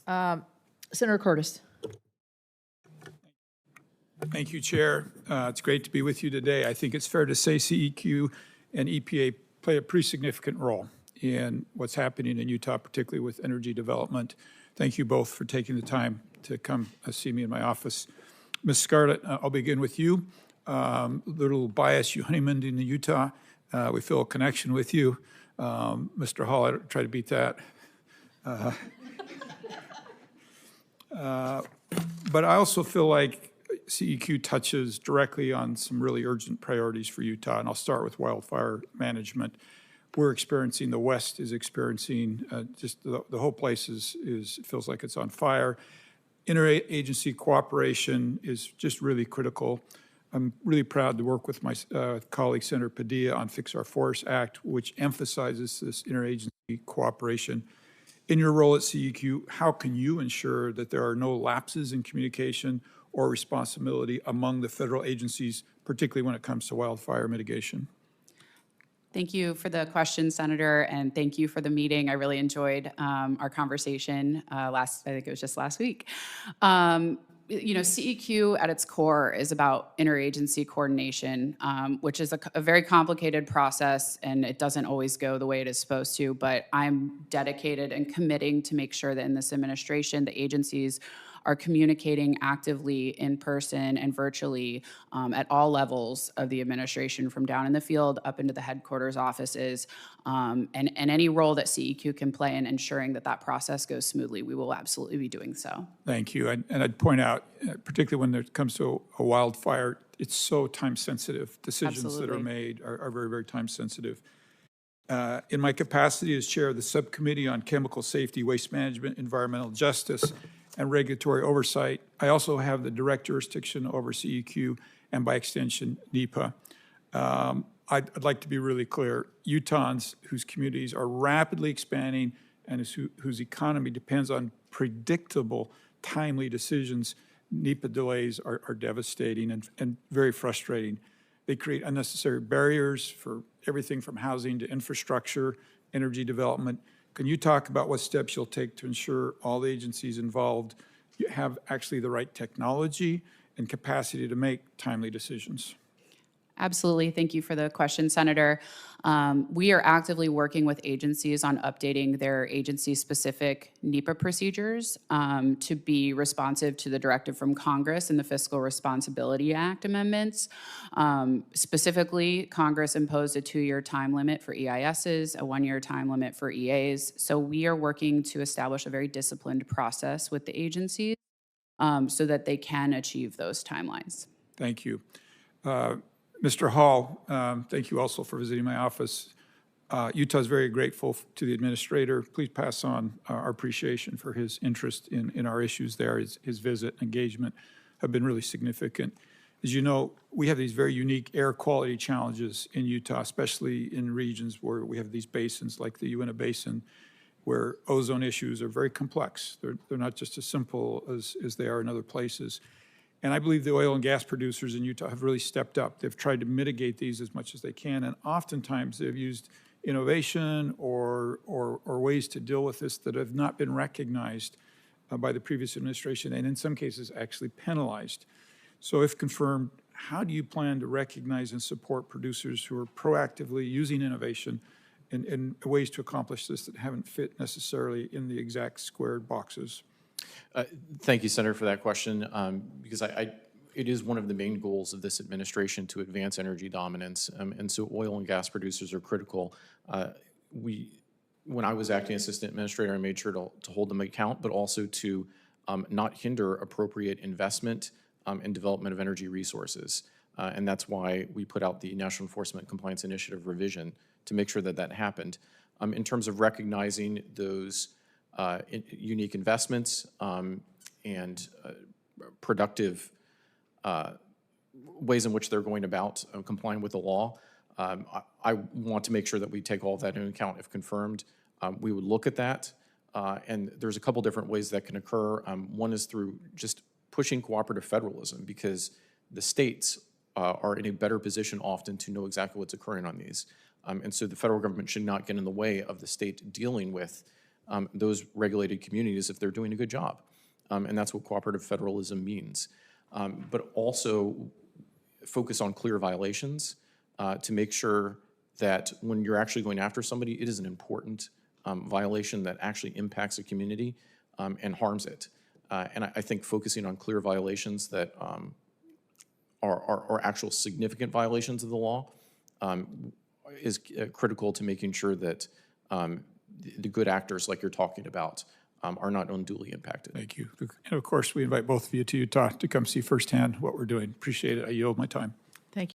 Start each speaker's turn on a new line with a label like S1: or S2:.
S1: Senator Curtis.
S2: Thank you, Chair. It's great to be with you today. I think it's fair to say CEQ and EPA play a pretty significant role in what's happening in Utah, particularly with energy development. Thank you both for taking the time to come see me in my office. Ms. Scarlett, I'll begin with you. Little bias, you honeymooned in Utah. We feel a connection with you. Mr. Hall, I try to beat that. But I also feel like CEQ touches directly on some really urgent priorities for Utah, and I'll start with wildfire management. We're experiencing, the West is experiencing, just the whole place feels like it's on fire. Interagency cooperation is just really critical. I'm really proud to work with my colleague, Senator Padilla, on Fix Our Forests Act, which emphasizes this interagency cooperation. In your role at CEQ, how can you ensure that there are no lapses in communication or responsibility among the federal agencies, particularly when it comes to wildfire mitigation?
S3: Thank you for the question, Senator, and thank you for the meeting. I really enjoyed our conversation I think it was just last week. CEQ at its core is about interagency coordination, which is a very complicated process, and it doesn't always go the way it is supposed to, but I'm dedicated and committing to make sure that in this administration, the agencies are communicating actively in person and virtually at all levels of the administration, from down in the field up into the headquarters offices, and any role that CEQ can play in ensuring that that process goes smoothly, we will absolutely be doing so.
S2: Thank you. And I'd point out, particularly when it comes to a wildfire, it's so time sensitive. Decisions
S3: Absolutely.
S2: that are made are very, very time sensitive. In my capacity as chair of the Subcommittee on Chemical Safety, Waste Management, Environmental Justice, and Regulatory Oversight, I also have the direct jurisdiction over CEQ and, by extension, NEPA. I'd like to be really clear. Utahns whose communities are rapidly expanding and whose economy depends on predictable, timely decisions, NEPA delays are devastating and very frustrating. They create unnecessary barriers for everything from housing to infrastructure, energy development. Can you talk about what steps you'll take to ensure all the agencies involved have actually the right technology and capacity to make timely decisions?
S3: Absolutely. Thank you for the question, Senator. We are actively working with agencies on updating their agency-specific NEPA procedures to be responsive to the directive from Congress and the Fiscal Responsibility Act amendments. Specifically, Congress imposed a 2-year time limit for EISs, a 1-year time limit for EAs. So we are working to establish a very disciplined process with the agencies so that they can achieve those timelines.
S2: Thank you. Mr. Hall, thank you also for visiting my office. Utah is very grateful to the administrator. Please pass on our appreciation for his interest in our issues there. His visit and engagement have been really significant. As you know, we have these very unique air quality challenges in Utah, especially in regions where we have these basins like the Uinta Basin, where ozone issues are very complex. They're not just as simple as they are in other places. And I believe the oil and gas producers in Utah have really stepped up. They've tried to mitigate these as much as they can, and oftentimes they've used innovation or ways to deal with this that have not been recognized by the previous administration, and in some cases actually penalized. So if confirmed, how do you plan to recognize and support producers who are proactively using innovation in ways to accomplish this that haven't fit necessarily in the exact squared boxes?
S4: Thank you, Senator, for that question, because it is one of the main goals of this administration to advance energy dominance, and so oil and gas producers are critical. When I was acting assistant administrator, I made sure to hold them account, but also to not hinder appropriate investment and development of energy resources. And that's why we put out the National Enforcement Compliance Initiative revision to make sure that that happened. In terms of recognizing those unique investments and productive ways in which they're going about complying with the law. I want to make sure that we take all of that into account. If confirmed, we would look at that. And there's a couple different ways that can occur. One is through just pushing cooperative federalism, because the states are in a better position often to know exactly what's occurring on these. And so the federal government should not get in the way of the state dealing with those regulated communities if they're doing a good job. And that's what cooperative federalism means. But also focus on clear violations to make sure that when you're actually going after somebody, it is an important violation that actually impacts a community and harms it. And I think focusing on clear violations that are actual significant violations of the law is critical to making sure that the good actors like you're talking about are not unduly impacted.
S2: Thank you. And of course, we invite both of you to Utah to come see firsthand what we're doing. Appreciate it. I yield my time.